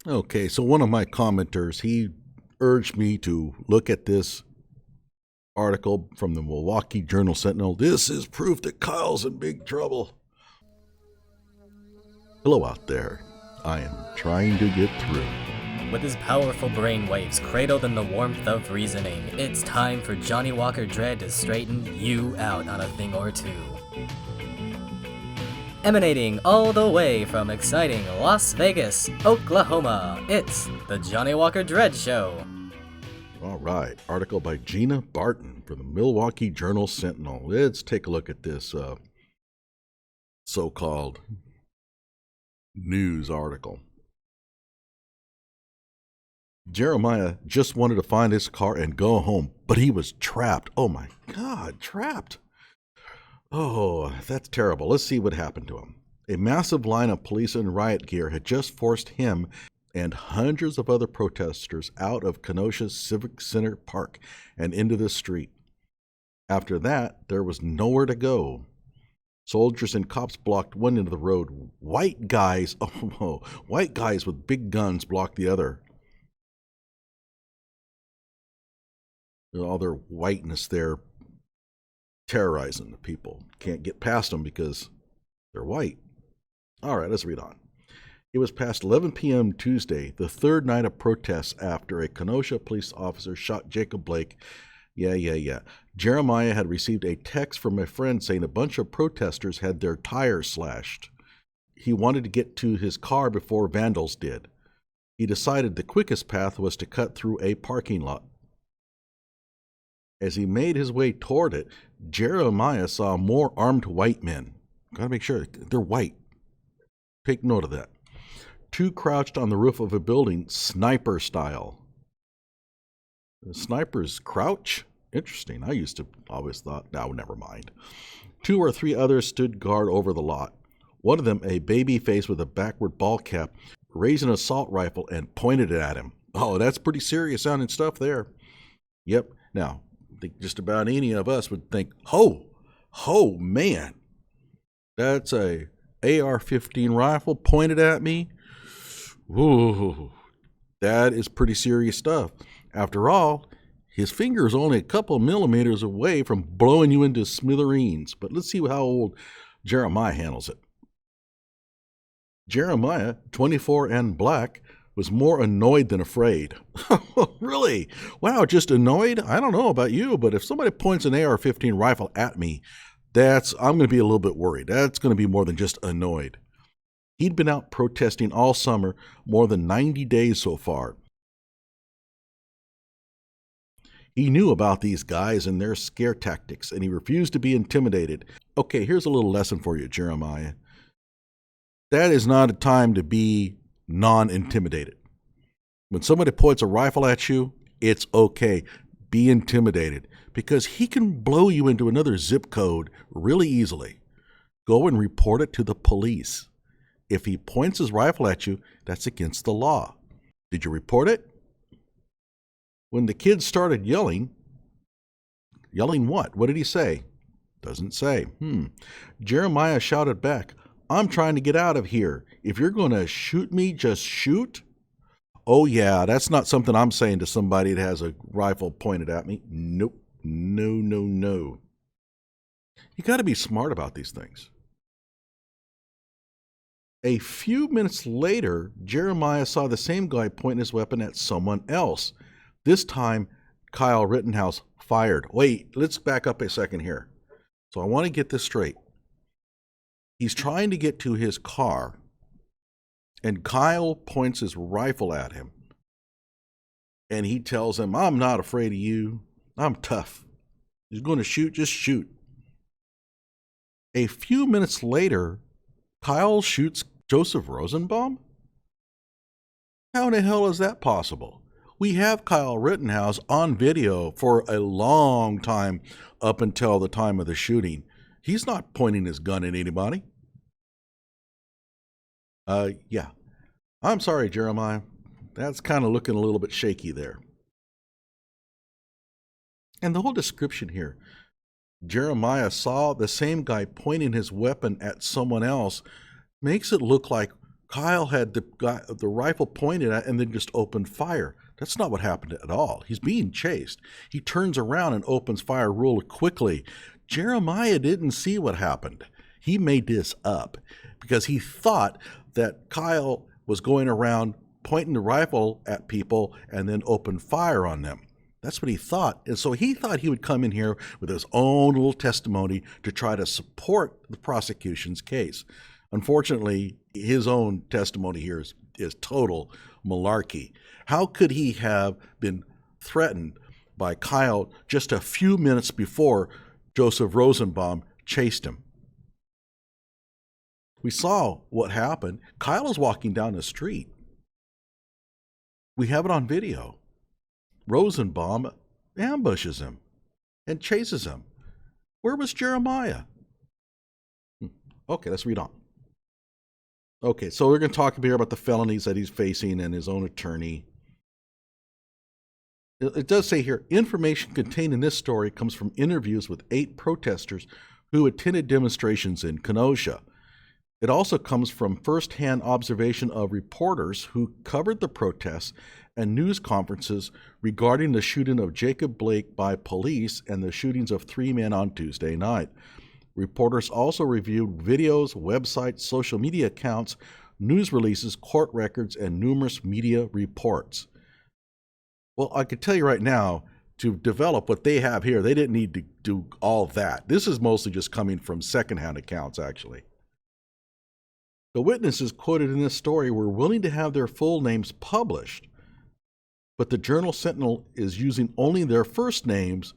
Okay, so one of my commenters, he urged me to look at this article from the Milwaukee Sentinel. This is proof that Kyle's in big trouble. Hello out there. I am trying to get through. With his powerful brainwaves cradled in the warmth of reasoning, it's time for Johnnie Walker Dread to straighten you out on a thing or two. Emanating all the way from exciting Las Vegas, Oklahoma, it's the Johnnie Walker Dread Show. All right, article by Gina Barton for the Milwaukee Sentinel. Let's take a look at this so-called news article. Jeremiah just wanted to find his car and go home, but he was trapped. Oh my God, trapped. Oh, that's terrible. Let's see what happened to him. A massive line of police in riot gear had just forced him and hundreds of other protesters out of Kenosha's Civic Center Park and into the street. After that, there was nowhere to go. Soldiers and cops blocked one end of the road. White guys with big guns blocked the other. All their whiteness there terrorizing the people. Can't get past them because they're white. All right, let's read on. It was past 11 p.m. Tuesday, the third night of protests after a Kenosha police officer shot Jacob Blake. Yeah. Jeremiah had received a text from a friend saying a bunch of protesters had their tires slashed. He wanted to get to his car before vandals did. He decided the quickest path was to cut through a parking lot. As he made his way toward it, Jeremiah saw more armed white men. Gotta make sure they're white. Take note of that. Two crouched on the roof of a building, sniper style. The snipers crouch? Interesting. I used to always thought, no, never mind. Two or three others stood guard over the lot. One of them, a baby face with a backward ball cap, raised an assault rifle and pointed it at him. Oh, that's pretty serious sounding stuff there. Yep. Now, I think just about any of us would think, oh man, that's a AR-15 rifle pointed at me. Ooh, that is pretty serious stuff. After all, his finger is only a couple millimeters away from blowing you into smithereens. But let's see how old Jeremiah handles it. Jeremiah, 24 and black, was more annoyed than afraid. Really? Wow, just annoyed? I don't know about you, but if somebody points an AR-15 rifle at me, I'm going to be a little bit worried. That's going to be more than just annoyed. He'd been out protesting all summer, more than 90 days so far. He knew about these guys and their scare tactics, and he refused to be intimidated. Okay, here's a little lesson for you, Jeremiah. That is not a time to be non-intimidated. When somebody points a rifle at you, it's okay. Be intimidated because he can blow you into another zip code really easily. Go and report it to the police. If he points his rifle at you, that's against the law. Did you report it? When the kids started yelling what? What did he say? Doesn't say. Jeremiah shouted back, I'm trying to get out of here. If you're going to shoot me, just shoot. Oh, yeah, that's not something I'm saying to somebody that has a rifle pointed at me. Nope. No. You got to be smart about these things. A few minutes later, Jeremiah saw the same guy pointing his weapon at someone else. This time, Kyle Rittenhouse fired. Wait, let's back up a second here. So I want to get this straight. He's trying to get to his car, and Kyle points his rifle at him. And he tells him, I'm not afraid of you. I'm tough. He's going to shoot, just shoot. A few minutes later, Kyle shoots Joseph Rosenbaum? How in the hell is that possible? We have Kyle Rittenhouse on video for a long time up until the time of the shooting. He's not pointing his gun at anybody. Yeah. I'm sorry, Jeremiah. That's kind of looking a little bit shaky there. And the whole description here, Jeremiah saw the same guy pointing his weapon at someone else, makes it look like Kyle had the rifle pointed at and then just opened fire. That's not what happened at all. He's being chased. He turns around and opens fire real quickly. Jeremiah didn't see what happened. He made this up because he thought that Kyle was going around pointing the rifle at people and then open fire on them. That's what he thought. And so he thought he would come in here with his own little testimony to try to support the prosecution's case. Unfortunately, his own testimony here is total malarkey. How could he have been threatened by Kyle just a few minutes before Joseph Rosenbaum chased him? We saw what happened. Kyle is walking down the street. We have it on video. Rosenbaum ambushes him and chases him. Where was Jeremiah? Okay, let's read on. Okay, so we're going to talk here about the felonies that he's facing and his own attorney. It does say here, information contained in this story comes from interviews with 8 protesters who attended demonstrations in Kenosha. It also comes from first-hand observation of reporters who covered the protests and news conferences regarding the shooting of Jacob Blake by police and the shootings of 3 men on Tuesday night. Reporters also reviewed videos, websites, social media accounts, news releases, court records, and numerous media reports. Well, I could tell you right now, to develop what they have here, they didn't need to do all that. This is mostly just coming from secondhand accounts, actually. The witnesses quoted in this story were willing to have their full names published, but the Journal-Sentinel is using only their first names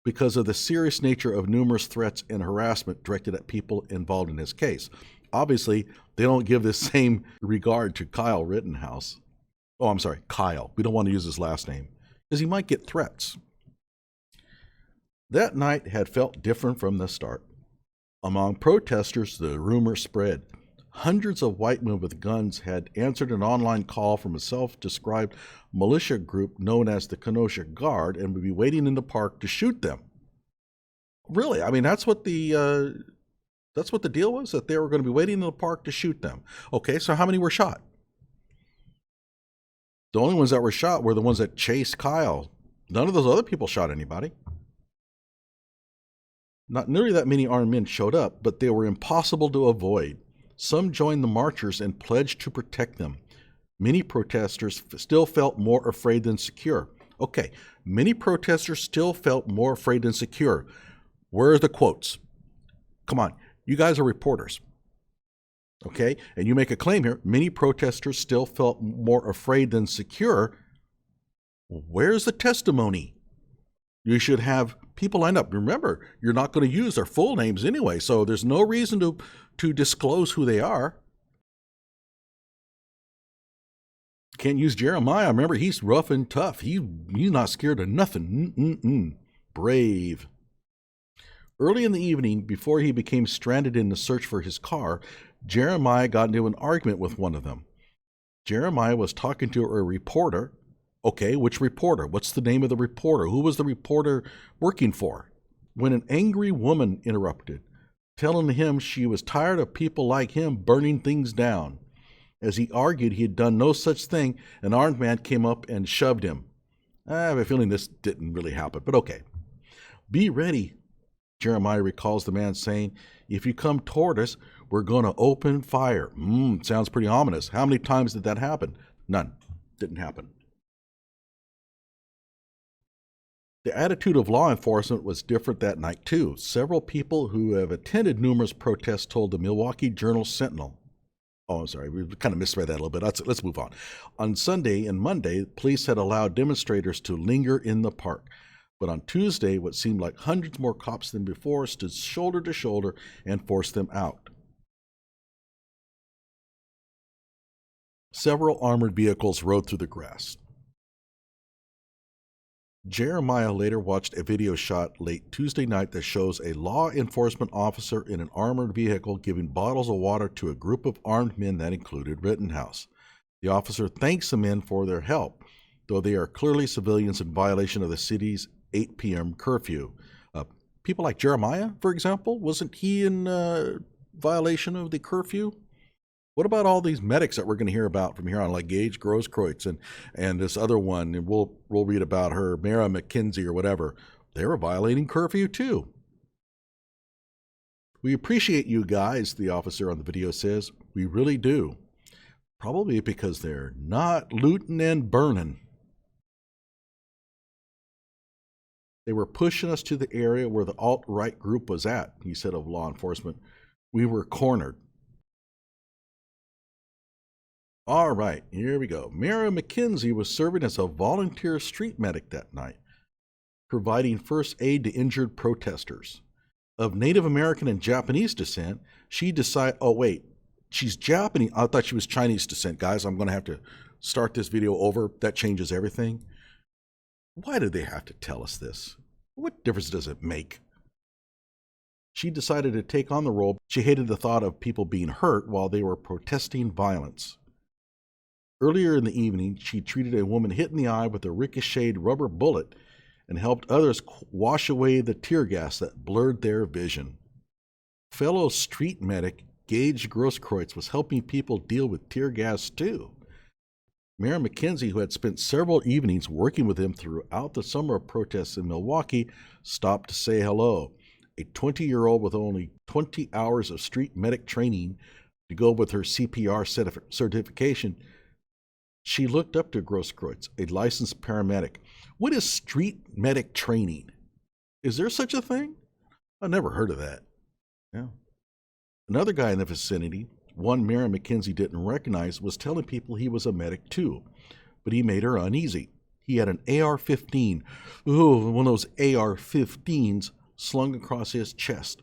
because of the serious nature of numerous threats and harassment directed at people involved in this case. Obviously, they don't give the same regard to Kyle Rittenhouse. Oh, I'm sorry, Kyle. We don't want to use his last name because he might get threats. That night had felt different from the start. Among protesters, the rumor spread. Hundreds of white men with guns had answered an online call from a self-described militia group known as the Kenosha Guard and would be waiting in the park to shoot them. Really? I mean, that's what the deal was, that they were going to be waiting in the park to shoot them. Okay, so how many were shot? The only ones that were shot were the ones that chased Kyle. None of those other people shot anybody. Not nearly that many armed men showed up, but they were impossible to avoid. Some joined the marchers and pledged to protect them. Many protesters still felt more afraid than secure. Okay, many protesters still felt more afraid than secure. Where are the quotes? Come on, you guys are reporters. Okay, and you make a claim here, many protesters still felt more afraid than secure. Where's the testimony? You should have people lined up. Remember, you're not going to use their full names anyway, so there's no reason to disclose who they are. Can't use Jeremiah. Remember, he's rough and tough. He's not scared of nothing. Brave. Early in the evening, before he became stranded in the search for his car, Jeremiah got into an argument with one of them. Jeremiah was talking to a reporter. Okay, which reporter? What's the name of the reporter? Who was the reporter working for? When an angry woman interrupted, telling him she was tired of people like him burning things down. As he argued he had done no such thing, an armed man came up and shoved him. I have a feeling this didn't really happen, but okay. Be ready, Jeremiah recalls the man saying, if you come toward us, we're going to open fire. Sounds pretty ominous. How many times did that happen? None. Didn't happen. The attitude of law enforcement was different that night, too. Several people who have attended numerous protests told the Milwaukee Sentinel. Oh, I'm sorry. We kind of misread that a little bit. Let's move on. On Sunday and Monday, police had allowed demonstrators to linger in the park. But on Tuesday, what seemed like hundreds more cops than before stood shoulder to shoulder and forced them out. Several armored vehicles rode through the grass. Jeremiah later watched a video shot late Tuesday night that shows a law enforcement officer in an armored vehicle giving bottles of water to a group of armed men that included Rittenhouse. The officer thanks the men for their help, though they are clearly civilians in violation of the city's 8 p.m. curfew. People like Jeremiah, for example, wasn't he in violation of the curfew? What about all these medics that we're going to hear about from here on, like Gage Grosskreutz and this other one, and we'll read about her, Mara McKenzie or whatever. They were violating curfew too. We appreciate you guys, the officer on the video says. We really do. Probably because they're not looting and burning. They were pushing us to the area where the alt-right group was at, he said of law enforcement. We were cornered. All right, here we go. Mara McKenzie was serving as a volunteer street medic that night, providing first aid to injured protesters. Of Native American and Japanese descent, she decided, oh wait, she's Japanese. I thought she was Chinese descent. Guys, I'm going to have to start this video over. That changes everything. Why do they have to tell us this? What difference does it make? She decided to take on the role. She hated the thought of people being hurt while they were protesting violence. Earlier in the evening, she treated a woman hit in the eye with a ricocheted rubber bullet and helped others wash away the tear gas that blurred their vision. Fellow street medic Gage Grosskreutz was helping people deal with tear gas too. Mara McKenzie, who had spent several evenings working with him throughout the summer of protests in Milwaukee, stopped to say hello. A 20-year-old with only 20 hours of street medic training to go with her CPR certification, she looked up to Grosskreutz, a licensed paramedic. What is street medic training? Is there such a thing? I never heard of that. Yeah. Another guy in the vicinity, one Mara McKenzie didn't recognize, was telling people he was a medic too, but he made her uneasy. He had an AR-15, one of those AR-15s slung across his chest.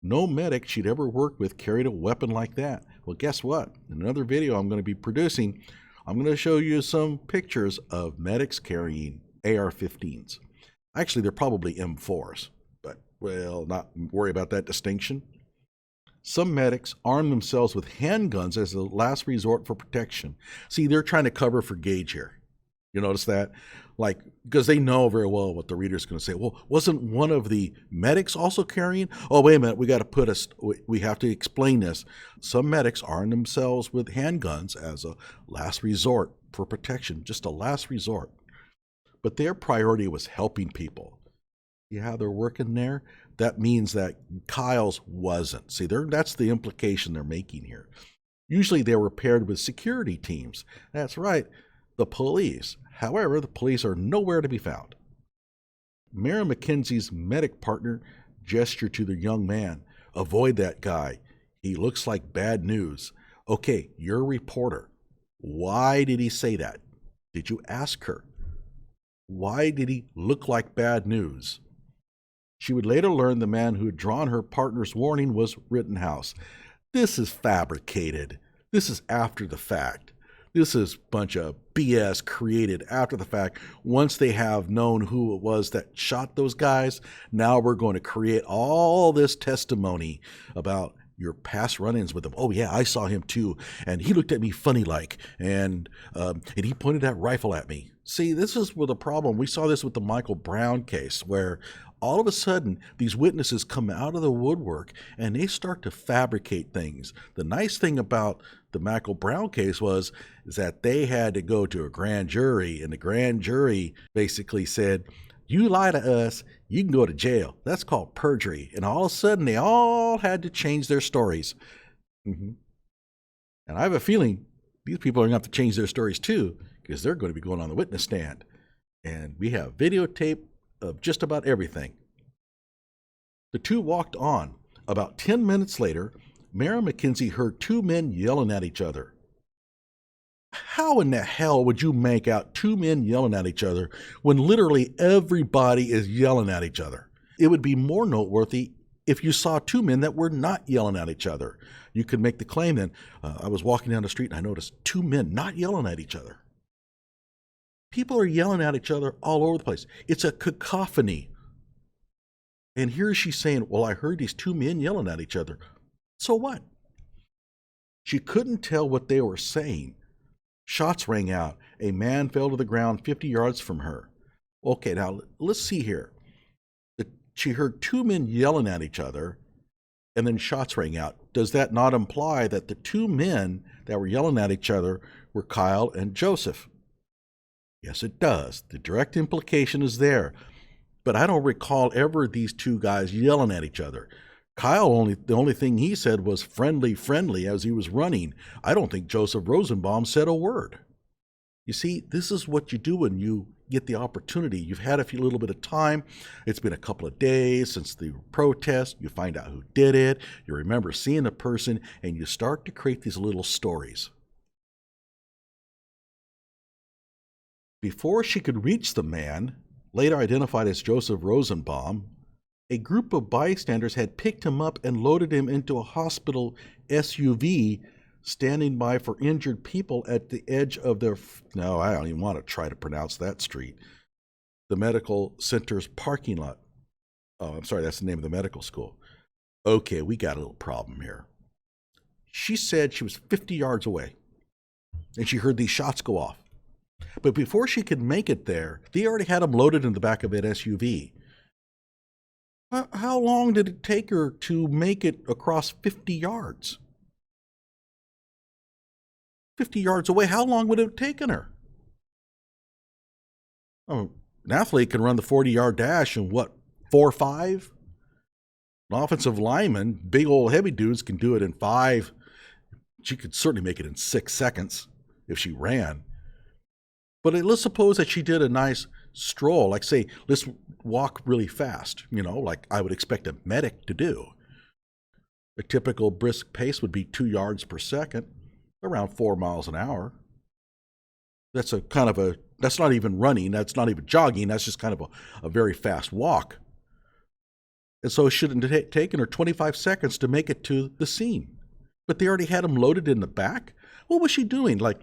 No medic she'd ever worked with carried a weapon like that. Well, guess what? In another video I'm going to be producing, I'm going to show you some pictures of medics carrying AR-15s. Actually, they're probably M4s, but, well, not worry about that distinction. Some medics arm themselves with handguns as a last resort for protection. See, they're trying to cover for Gage here. You notice that? Like, because they know very well what the reader's going to say. Well, wasn't one of the medics also carrying? Oh, wait a minute. We have to explain this. Some medics arm themselves with handguns as a last resort for protection, just a last resort. But their priority was helping people. See how they're working there? That means that Kyle's wasn't. See, that's the implication they're making here. Usually they were paired with security teams. That's right, the police. However, the police are nowhere to be found. Mara McKenzie's medic partner gestured to the young man. Avoid that guy. He looks like bad news. Okay, you're a reporter. Why did he say that? Did you ask her? Why did he look like bad news? She would later learn the man who had drawn her partner's warning was Rittenhouse. This is fabricated. This is after the fact. This is a bunch of BS created after the fact. Once they have known who it was that shot those guys, now we're going to create all this testimony about your past run-ins with him. Oh yeah, I saw him too, and he looked at me funny like, and he pointed that rifle at me. See, this is where the problem. We saw this with the Michael Brown case, where all of a sudden these witnesses come out of the woodwork and they start to fabricate things. The nice thing about the Michael Brown case is that they had to go to a grand jury, and the grand jury basically said, you lie to us, you can go to jail. That's called perjury. And all of a sudden, they all had to change their stories. And I have a feeling these people are going to have to change their stories too, because they're going to be going on the witness stand. And we have videotape of just about everything. The two walked on. About 10 minutes later, Mara McKenzie heard two men yelling at each other. How in the hell would you make out two men yelling at each other when literally everybody is yelling at each other? It would be more noteworthy if you saw two men that were not yelling at each other. You could make the claim then, I was walking down the street and I noticed two men not yelling at each other. People are yelling at each other all over the place. It's a cacophony. And here she's saying, well, I heard these two men yelling at each other. So what? She couldn't tell what they were saying. Shots rang out. A man fell to the ground 50 yards from her. Okay, now let's see here. She heard two men yelling at each other, and then shots rang out. does that not imply that the two men that were yelling at each other were Kyle and Joseph? Yes, it does. The direct implication is there. But I don't recall ever these two guys yelling at each other. The only thing he said was friendly, friendly as he was running. I don't think Joseph Rosenbaum said a word. You see, this is what you do when you get the opportunity. You've had a little bit of time. It's been a couple of days since the protest. You find out who did it. You remember seeing the person, and you start to create these little stories. Before she could reach the man, later identified as Joseph Rosenbaum, a group of bystanders had picked him up and loaded him into a hospital SUV standing by for injured people at the edge of their, no, I don't even want to try to pronounce that street, the medical center's parking lot. Oh, I'm sorry, that's the name of the medical school. Okay, we got a little problem here. She said she was 50 yards away, and she heard these shots go off. But before she could make it there, they already had him loaded in the back of an SUV. How long did it take her to make it across 50 yards? 50 yards away, how long would it have taken her? Oh, an athlete can run the 40-yard dash in what, 4.5? An offensive lineman, big old heavy dudes, can do it in 5. She could certainly make it in 6 seconds if she ran. But let's suppose that she did a nice stroll, like say, let's walk really fast, like I would expect a medic to do. A typical brisk pace would be 2 yards per second, around 4 miles an hour. That's that's not even running, that's not even jogging, that's just kind of a very fast walk. And so it shouldn't have taken her 25 seconds to make it to the scene. But they already had him loaded in the back? What was she doing? Like,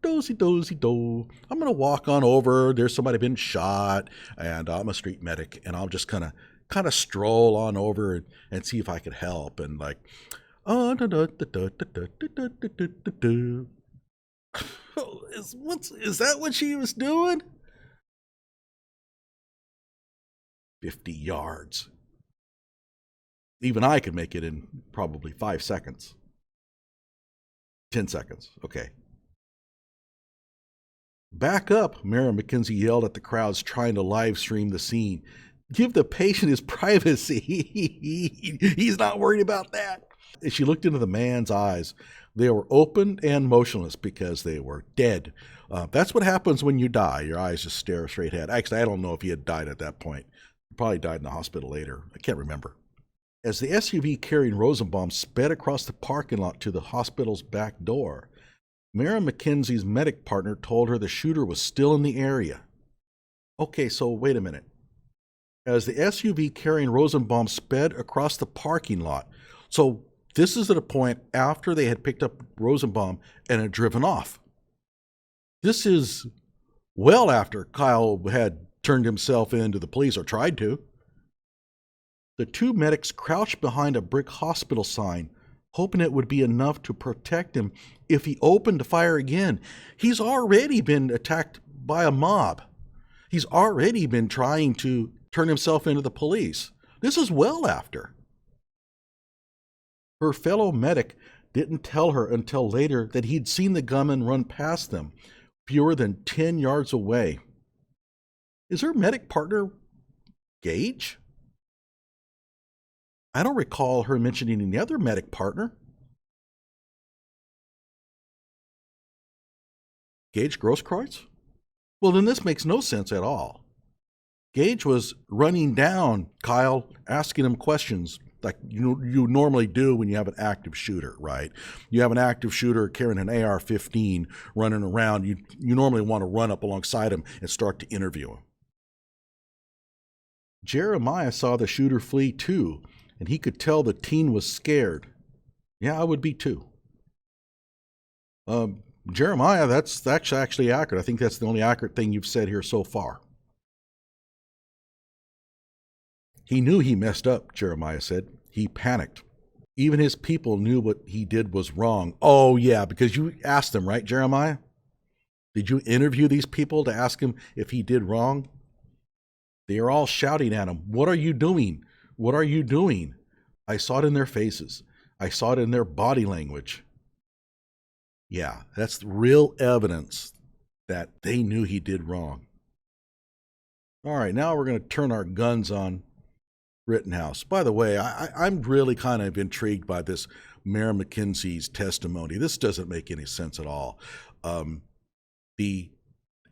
dozy, dozy, do. I'm going to walk on over. There's somebody been shot, and I'm a street medic, and I'll just kind of stroll on over and see if I could help. And like, is that what she was doing? 50 yards. Even I could make it in probably 5 seconds. 10 seconds. Okay. Back up, Mara McKenzie yelled at the crowds trying to live stream the scene. Give the patient his privacy. He's not worried about that. As she looked into the man's eyes, they were open and motionless because they were dead. That's what happens when you die. Your eyes just stare straight ahead. Actually, I don't know if he had died at that point. He probably died in the hospital later. I can't remember. As the SUV carrying Rosenbaum sped across the parking lot to the hospital's back door, Mara McKenzie's medic partner told her the shooter was still in the area. Okay, so wait a minute. As the SUV carrying Rosenbaum sped across the parking lot, so this is at a point after they had picked up Rosenbaum and had driven off. This is well after Kyle had turned himself in to the police, or tried to. The two medics crouched behind a brick hospital sign, hoping it would be enough to protect him if he opened to fire again. He's already been attacked by a mob. He's already been trying to turn himself into the police. This is well after. Her fellow medic didn't tell her until later that he'd seen the gunman run past them, fewer than 10 yards away. Is her medic partner Gage? I don't recall her mentioning any other medic partner. Gage Grosskreutz? Well, then this makes no sense at all. Gage was running down Kyle, asking him questions like you normally do when you have an active shooter, right? You have an active shooter carrying an AR-15 running around. You normally want to run up alongside him and start to interview him. Jeremiah saw the shooter flee too, and he could tell the teen was scared. Yeah, I would be too. Jeremiah, that's actually accurate. I think that's the only accurate thing you've said here so far. He knew he messed up, Jeremiah said. He panicked. Even his people knew what he did was wrong. Oh, yeah, because you asked them, right, Jeremiah? Did you interview these people to ask him if he did wrong? They are all shouting at him, "What are you doing? What are you doing?" I saw it in their faces. I saw it in their body language. Yeah, that's real evidence that they knew he did wrong. All right, now we're going to turn our guns on Rittenhouse. By the way, I'm really kind of intrigued by this Mayor McKenzie's testimony. This doesn't make any sense at all. The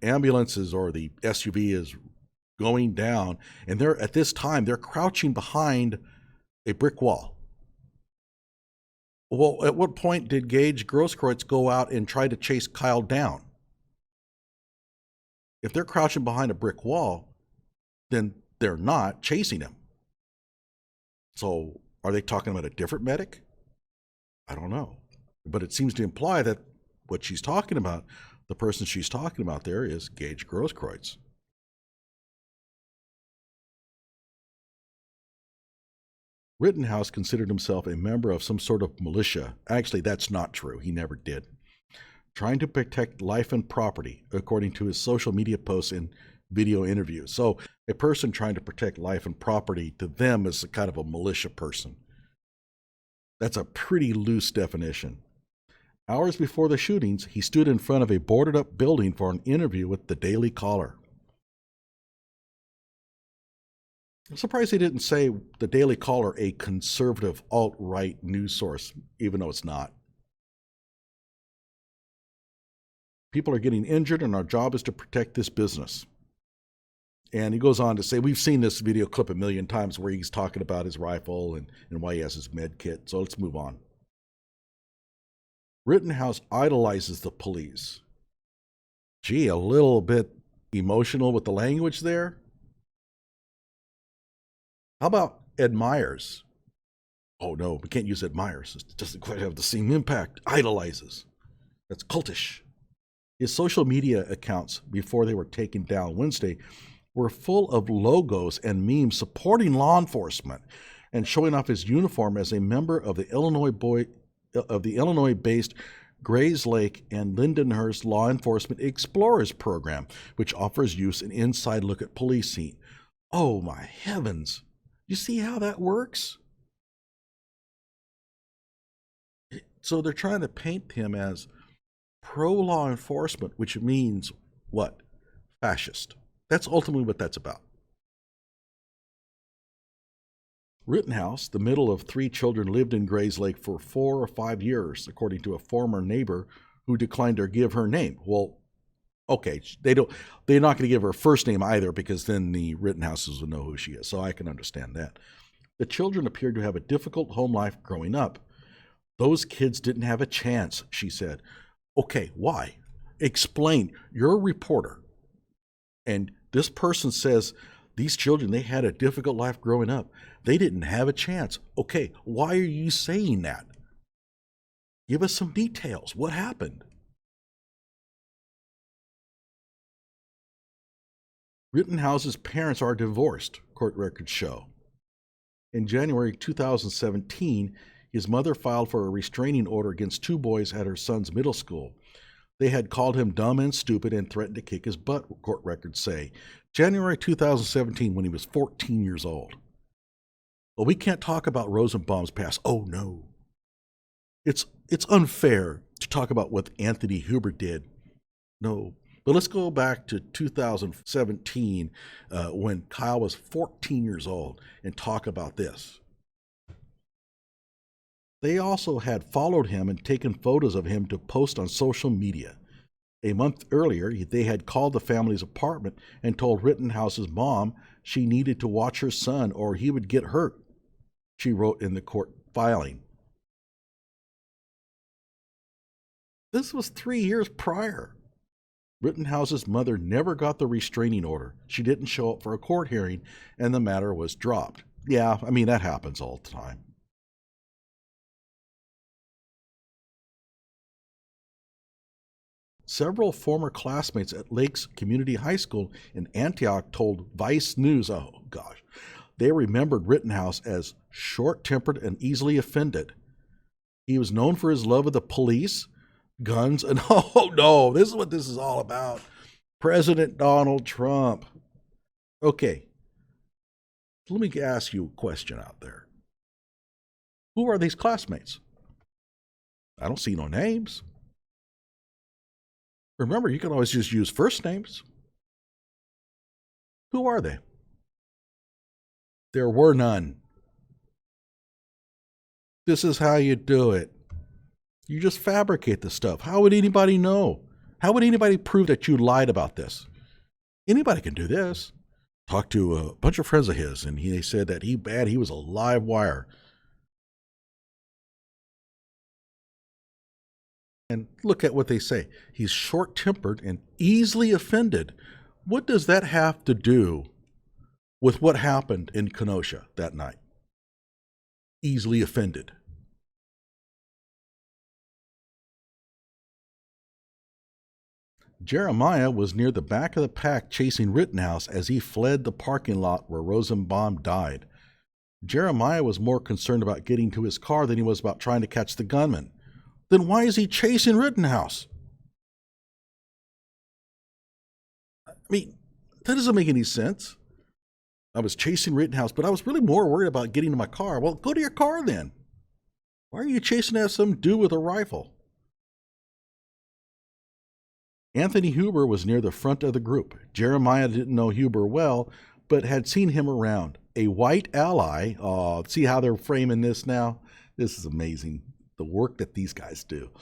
ambulances or the SUV is going down, and at this time they're crouching behind a brick wall. Well, at what point did Gage Grosskreutz go out and try to chase Kyle down? If they're crouching behind a brick wall, then they're not chasing him. So are they talking about a different medic? I don't know. But it seems to imply that what she's talking about, the person she's talking about there, is Gage Grosskreutz. Rittenhouse considered himself a member of some sort of militia. Actually, that's not true. He never did. Trying to protect life and property, according to his social media posts and video interviews. So a person trying to protect life and property to them is a kind of a militia person. That's a pretty loose definition. Hours before the shootings, he stood in front of a boarded up building for an interview with the Daily Caller. I'm surprised he didn't say the Daily Caller a conservative alt-right news source, even though it's not. People are getting injured and our job is to protect this business. And he goes on to say, we've seen this video clip a million times where he's talking about his rifle and why he has his med kit. So let's move on. Rittenhouse idolizes the police. Gee, a little bit emotional with the language there. How about admires? Oh no, we can't use admires. It doesn't quite have the same impact. Idolizes. That's cultish. His social media accounts, before they were taken down Wednesday, were full of logos and memes supporting law enforcement and showing off his uniform as a member of the Illinois-based Grays Lake and Lindenhurst Law Enforcement Explorers program, which offers use an inside look at policing. Oh my heavens! You see how that works? So they're trying to paint him as pro-law enforcement, which means what? Fascist. That's ultimately what that's about. Rittenhouse, the middle of 3 children, lived in Grays Lake for 4 or 5 years, according to a former neighbor who declined to give her name. Well, okay, they're not going to give her first name either, because then the Rittenhouses will know who she is, so I can understand that. The children appeared to have a difficult home life growing up. Those kids didn't have a chance, she said. Okay, why? Explain. You're a reporter. And this person says these children, they had a difficult life growing up. They didn't have a chance. Okay, why are you saying that? Give us some details. What happened? Rittenhouse's parents are divorced, court records show. In January 2017, his mother filed for a restraining order against 2 boys at her son's middle school. They had called him dumb and stupid and threatened to kick his butt, court records say. January 2017, when he was 14 years old. Well, we can't talk about Rosenbaum's past. Oh, no. It's unfair to talk about what Anthony Huber did. No. But let's go back to 2017 when Kyle was 14 years old and talk about this. They also had followed him and taken photos of him to post on social media. A month earlier, they had called the family's apartment and told Rittenhouse's mom she needed to watch her son or he would get hurt, she wrote in the court filing. This was 3 years prior. Rittenhouse's mother never got the restraining order. She didn't show up for a court hearing, and the matter was dropped. Yeah, I mean, that happens all the time. Several former classmates at Lakes Community High School in Antioch told Vice News, oh gosh, they remembered Rittenhouse as short-tempered and easily offended. He was known for his love of the police, guns, and oh no, this is what this is all about. President Donald Trump. Okay, let me ask you a question out there. Who are these classmates? I don't see no names. Remember, you can always just use first names. Who are they? There were none. This is how you do it. You just fabricate the stuff. How would anybody know? How would anybody prove that you lied about this? Anybody can do this. Talked to a bunch of friends of his, and they said that he was a live wire. And look at what they say. He's short-tempered and easily offended. What does that have to do with what happened in Kenosha that night? Easily offended. Jeremiah was near the back of the pack chasing Rittenhouse as he fled the parking lot where Rosenbaum died. Jeremiah was more concerned about getting to his car than he was about trying to catch the gunman. Then why is he chasing Rittenhouse? I mean, that doesn't make any sense. I was chasing Rittenhouse, but I was really more worried about getting to my car. Well, go to your car then. Why are you chasing after some dude with a rifle? Anthony Huber was near the front of the group. Jeremiah didn't know Huber well, but had seen him around. A white ally. Oh, see how they're framing this now? This is amazing, the work that these guys do.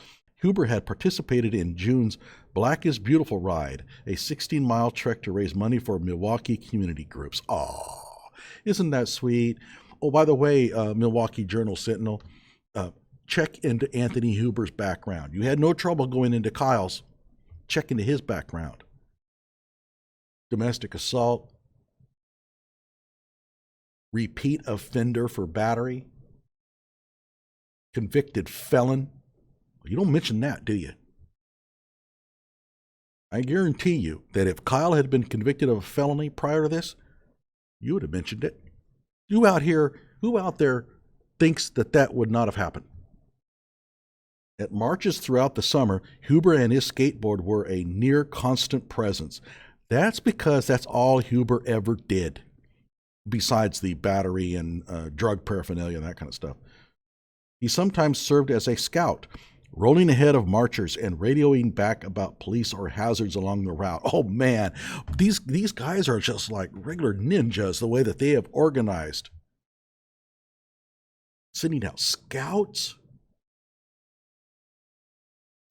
Huber had participated in June's Black is Beautiful ride, a 16-mile trek to raise money for Milwaukee community groups. Oh, isn't that sweet? Oh, by the way, Milwaukee Sentinel, check into Anthony Huber's background. You had no trouble going into Kyle's. Check into his background. Domestic assault, repeat offender for battery, convicted felon. You don't mention that, do you? I guarantee you that if Kyle had been convicted of a felony prior to this, you would have mentioned it. Who out there thinks that would not have happened? At marches throughout the summer, Huber and his skateboard were a near constant presence. That's because that's all Huber ever did, besides the battery and drug paraphernalia and that kind of stuff. He sometimes served as a scout, rolling ahead of marchers and radioing back about police or hazards along the route. Oh man, these guys are just like regular ninjas, the way that they have organized. Sending out scouts.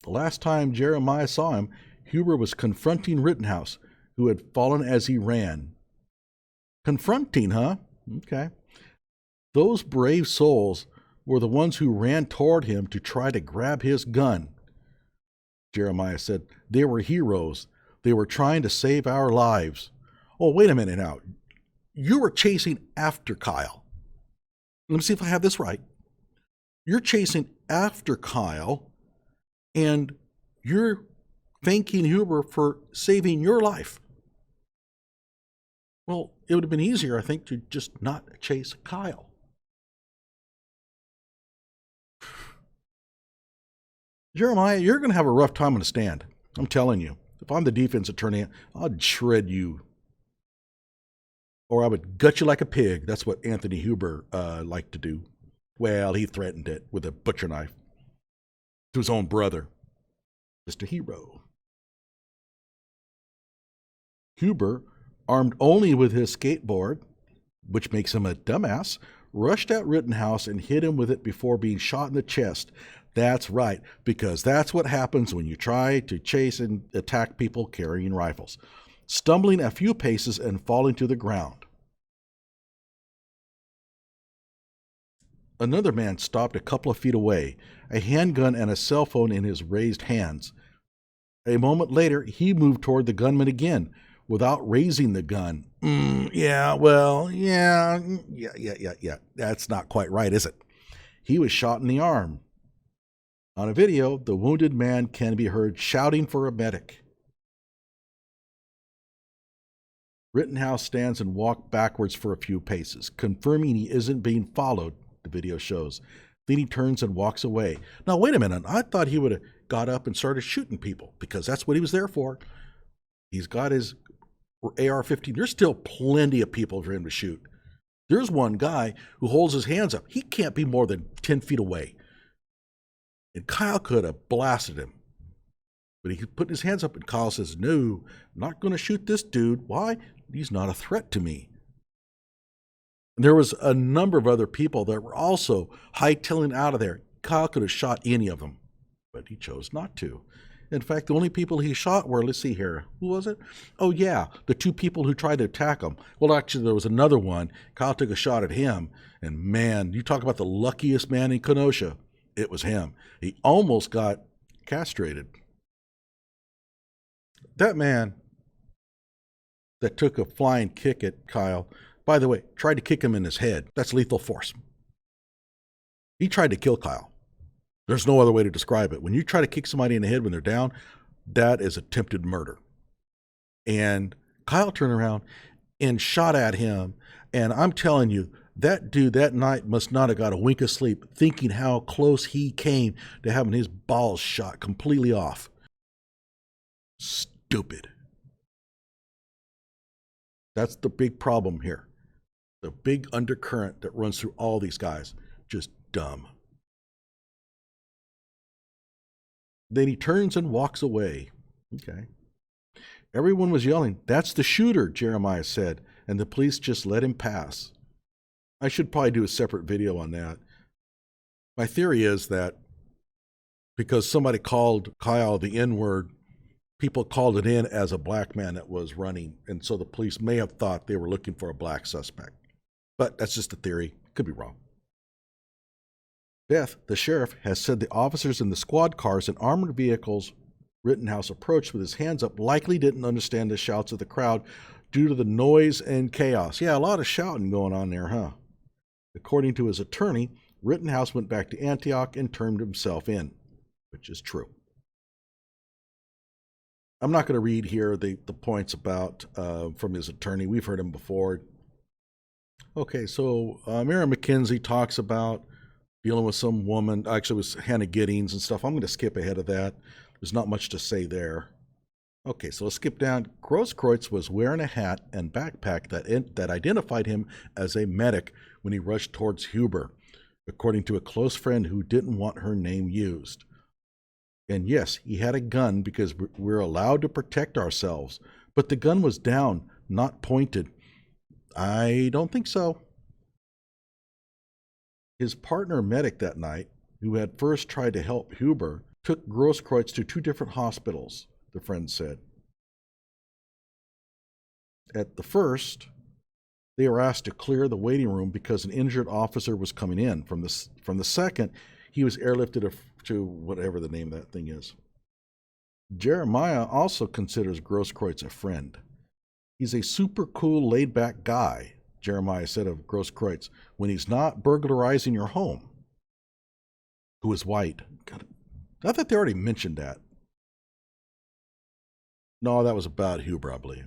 The last time Jeremiah saw him, Huber was confronting Rittenhouse, who had fallen as he ran. Confronting, huh? Okay. Those brave souls were the ones who ran toward him to try to grab his gun. Jeremiah said, they were heroes. They were trying to save our lives. Oh, wait a minute now. You were chasing after Kyle. Let me see if I have this right. You're chasing after Kyle, and you're thanking Huber for saving your life. Well, it would have been easier, I think, to just not chase Kyle. Jeremiah, you're going to have a rough time on the stand. I'm telling you. If I'm the defense attorney, I'd shred you. Or I would gut you like a pig. That's what Anthony Huber liked to do. Well, he threatened it with a butcher knife to his own brother, Mr. Hero. Huber, armed only with his skateboard, which makes him a dumbass, rushed at Rittenhouse and hit him with it before being shot in the chest. That's right, because that's what happens when you try to chase and attack people carrying rifles. Stumbling a few paces and falling to the ground. Another man stopped a couple of feet away, a handgun and a cell phone in his raised hands. A moment later, he moved toward the gunman again, without raising the gun. Yeah. That's not quite right, is it? He was shot in the arm. On a video, the wounded man can be heard shouting for a medic. Rittenhouse stands and walks backwards for a few paces, confirming he isn't being followed, the video shows. Then he turns and walks away. Now, wait a minute. I thought he would have got up and started shooting people, because that's what he was there for. He's got his AR-15. There's still plenty of people for him to shoot. There's one guy who holds his hands up. He can't be more than 10 feet away. And Kyle could have blasted him. But he put his hands up, and Kyle says, "No, I'm not going to shoot this dude. Why? He's not a threat to me." And there was a number of other people that were also hightailing out of there. Kyle could have shot any of them, but he chose not to. In fact, the only people he shot were, let's see here, who was it? Oh, yeah, the two people who tried to attack him. Well, actually, there was another one. Kyle took a shot at him, and man, you talk about the luckiest man in Kenosha. It was him. He almost got castrated. That man that took a flying kick at Kyle, by the way, tried to kick him in his head. That's lethal force. He tried to kill Kyle. There's no other way to describe it. When you try to kick somebody in the head when they're down, that is attempted murder. And Kyle turned around and shot at him. And I'm telling you, that dude that night must not have got a wink of sleep thinking how close he came to having his balls shot completely off. Stupid. That's the big problem here. The big undercurrent that runs through all these guys. Just dumb. Then he turns and walks away. Okay. Everyone was yelling, "That's the shooter," Jeremiah said, and the police just let him pass. I should probably do a separate video on that. My theory is that because somebody called Kyle the N-word, people called it in as a black man that was running, and so the police may have thought they were looking for a black suspect. But that's just a theory. Could be wrong. Beth, the sheriff, has said the officers in the squad cars and armored vehicles Rittenhouse approached with his hands up likely didn't understand the shouts of the crowd due to the noise and chaos. Yeah, a lot of shouting going on there, huh? According to his attorney, Rittenhouse went back to Antioch and turned himself in, which is true. I'm not going to read here the points about from his attorney. We've heard him before. Okay, so Mary McKenzie talks about dealing with some woman, actually it was Hannah Giddings and stuff. I'm going to skip ahead of that. There's not much to say there. Okay, so let's skip down. Grosskreutz was wearing a hat and backpack that identified him as a medic when he rushed towards Huber, according to a close friend who didn't want her name used. And yes, he had a gun because we're allowed to protect ourselves, but the gun was down, not pointed. I don't think so. His partner medic that night, who had first tried to help Huber, took Grosskreutz to two different hospitals, the friend said. At the first, they were asked to clear the waiting room because an injured officer was coming in. From the second, he was airlifted to whatever the name of that thing is. Jeremiah also considers Grosskreutz a friend. He's a super cool, laid-back guy, Jeremiah said of Grosskreutz, when he's not burglarizing your home. Who is white. God, I thought they already mentioned that. No, that was about Huber, I believe.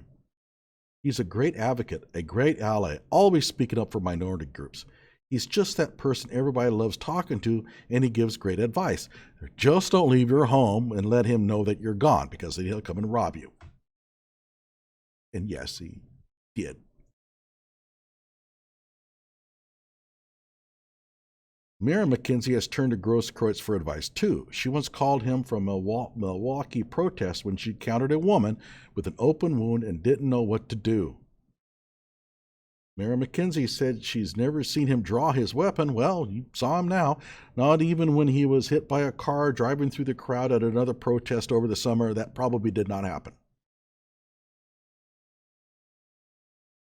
He's a great advocate, a great ally, always speaking up for minority groups. He's just that person everybody loves talking to, and he gives great advice. Just don't leave your home and let him know that you're gone, because then he'll come and rob you. And yes, he did. Mary McKenzie has turned to Grosskreutz for advice, too. She once called him from a Milwaukee protest when she encountered a woman with an open wound and didn't know what to do. Mary McKenzie said she's never seen him draw his weapon. Well, you saw him now. Not even when he was hit by a car driving through the crowd at another protest over the summer. That probably did not happen.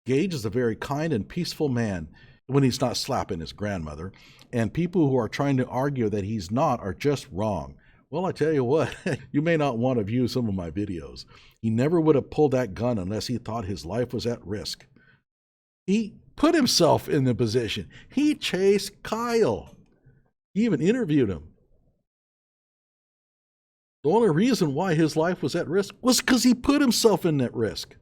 Gage is a very kind and peaceful man when he's not slapping his grandmother, and people who are trying to argue that he's not are just wrong. Well, I tell you what, you may not want to view some of my videos. He never would have pulled that gun unless he thought his life was at risk. He put himself in the position. He chased Kyle. He even interviewed him. The only reason why his life was at risk was because he put himself in that risk.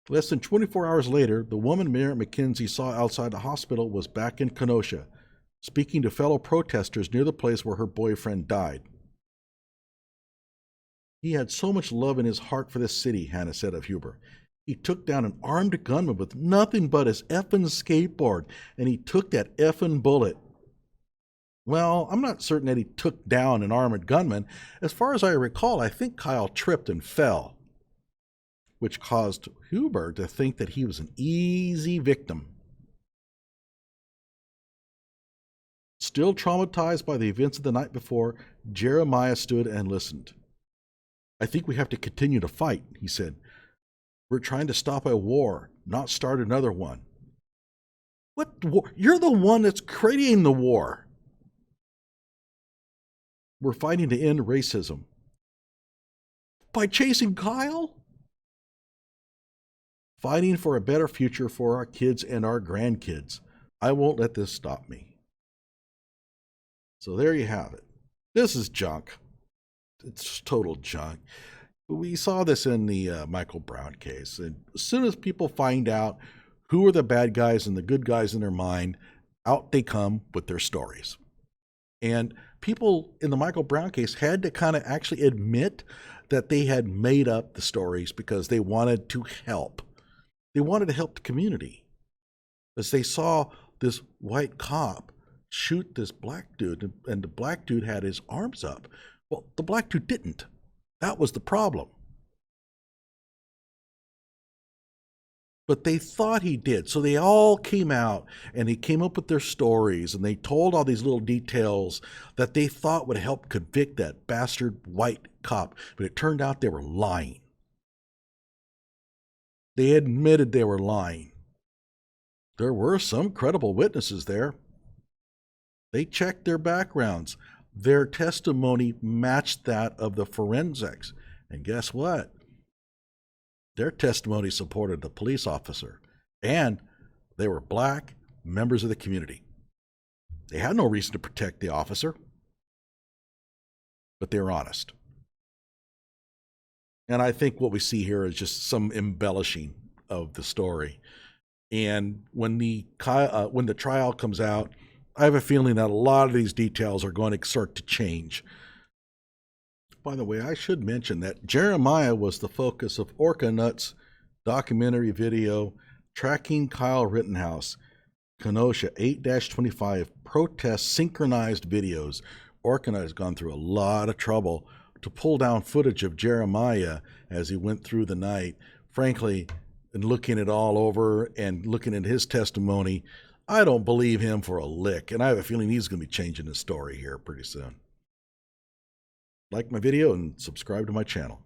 Less than 24 hours later, the woman Mary McKenzie saw outside the hospital was back in Kenosha, speaking to fellow protesters near the place where her boyfriend died. He had so much love in his heart for this city, Hannah said of Huber. He took down an armed gunman with nothing but his effing skateboard, and he took that effing bullet. Well, I'm not certain that he took down an armored gunman. As far as I recall, I think Kyle tripped and fell, which caused Huber to think that he was an easy victim. Still traumatized by the events of the night before, Jeremiah stood and listened. I think we have to continue to fight, he said. We're trying to stop a war, not start another one. What war? You're the one that's creating the war. We're fighting to end racism. By chasing Kyle? Fighting for a better future for our kids and our grandkids. I won't let this stop me. So there you have it. This is junk. It's total junk. We saw this in the Michael Brown case. And as soon as people find out who are the bad guys and the good guys in their mind, out they come with their stories. And people in the Michael Brown case had to kind of actually admit that they had made up the stories because they wanted to help. They wanted to help the community. As they saw this white cop shoot this black dude, and the black dude had his arms up. Well, the black dude didn't. That was the problem. But they thought he did. So they all came out and they came up with their stories and they told all these little details that they thought would help convict that bastard white cop. But it turned out they were lying. They admitted they were lying. There were some credible witnesses there. They checked their backgrounds. Their testimony matched that of the forensics. And guess what? Their testimony supported the police officer. And they were black members of the community. They had no reason to protect the officer. But they were honest. And I think what we see here is just some embellishing of the story. And when the trial comes out, I have a feeling that a lot of these details are going to start to change. By the way, I should mention that Jeremiah was the focus of Orcanut's documentary video, Tracking Kyle Rittenhouse, Kenosha 8-25 protest synchronized videos. Orcanut has gone through a lot of trouble to pull down footage of Jeremiah as he went through the night. Frankly, and looking it all over and looking at his testimony, I don't believe him for a lick, and I have a feeling he's going to be changing his story here pretty soon. Like my video and subscribe to my channel.